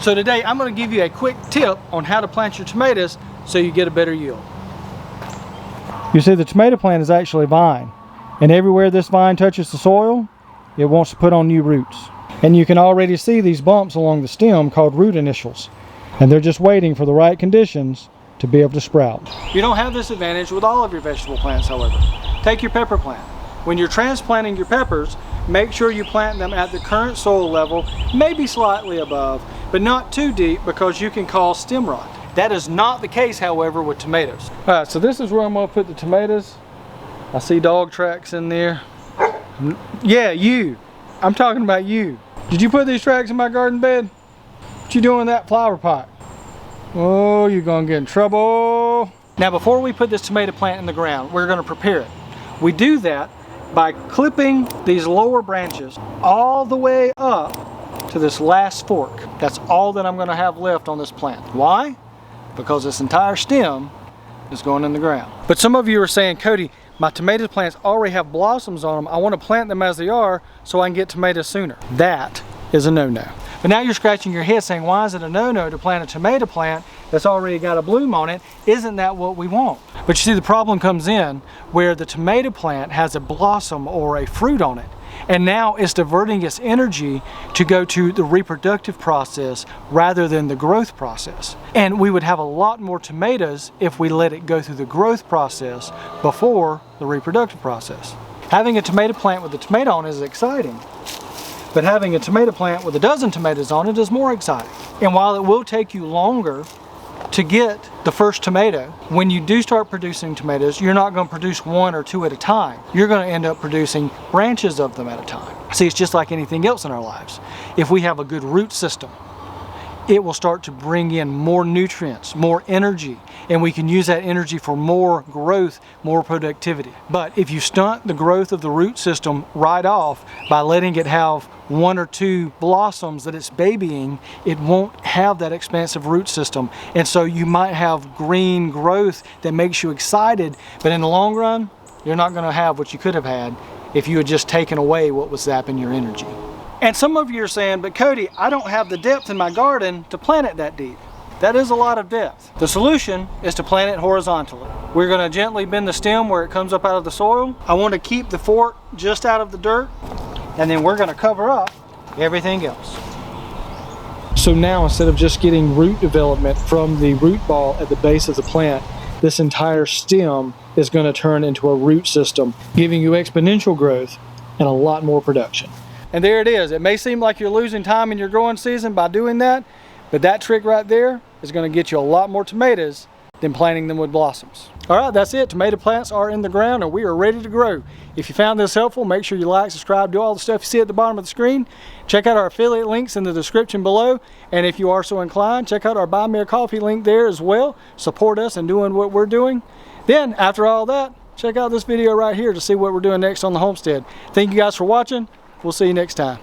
So today I'm going to give you a quick tip on how to plant your tomatoes so you get a better yield. You see, the tomato plant is actually a vine, and everywhere this vine touches the soil, it wants to put on new roots. And you can already see these bumps along the stem called root initials, and they're just waiting for the right conditions to be able to sprout. You don't have this advantage with all of your vegetable plants, however. Take your pepper plant. When you're transplanting your peppers, make sure you plant them at the current soil level, maybe slightly above, but not too deep because you can cause stem rot. That is not the case, however, with tomatoes. All right, so this is where I'm going to put the tomatoes. I see dog tracks in there. Yeah, you. I'm talking about you. Did you put these tracks in my garden bed? What you doing in that flower pot? Oh, you're going to get in trouble. Now, before we put this tomato plant in the ground, we're going to prepare it. We do that by clipping these lower branches all the way up to this last fork. That's all that I'm going to have left on this plant. Why? Because this entire stem is going in the ground. But some of you are saying, Cody, my tomato plants already have blossoms on them. I want to plant them as they are so I can get tomatoes sooner. That is a no-no. But now you're scratching your head saying, why is it a no-no to plant a tomato plant that's already got a bloom on it? Isn't that what we want? But you see, the problem comes in where the tomato plant has a blossom or a fruit on it, and now it's diverting its energy to go to the reproductive process rather than the growth process. And we would have a lot more tomatoes if we let it go through the growth process before the reproductive process. Having a tomato plant with a tomato on it is exciting, but having a tomato plant with a dozen tomatoes on it is more exciting. And while it will take you longer to get the first tomato, when you do start producing tomatoes, you're not going to produce one or two at a time. You're going to end up producing branches of them at a time. See, it's just like anything else in our lives. If we have a good root system, it will start to bring in more nutrients, more energy, and we can use that energy for more growth, more productivity. But if you stunt the growth of the root system right off by letting it have one or two blossoms that it's babying, it won't have that expansive root system. And so you might have green growth that makes you excited, but in the long run, you're not going to have what you could have had if you had just taken away what was zapping your energy. And some of you are saying, but Cody, I don't have the depth in my garden to plant it that deep. That is a lot of depth. The solution is to plant it horizontally. We're going to gently bend the stem where it comes up out of the soil. I want to keep the fork just out of the dirt, and then we're going to cover up everything else. So now, instead of just getting root development from the root ball at the base of the plant, this entire stem is going to turn into a root system, giving you exponential growth and a lot more production. And there it is. It may seem like you're losing time in your growing season by doing that, but that trick right there is going to get you a lot more tomatoes than planting them with blossoms. All right, that's it. Tomato plants are in the ground and we are ready to grow. If you found this helpful, make sure you like, subscribe, do all the stuff you see at the bottom of the screen. Check out our affiliate links in the description below. And if you are so inclined, check out our Buy Me a Coffee link there as well. Support us in doing what we're doing. Then, after all that, check out this video right here to see what we're doing next on the homestead. Thank you guys for watching. We'll see you next time.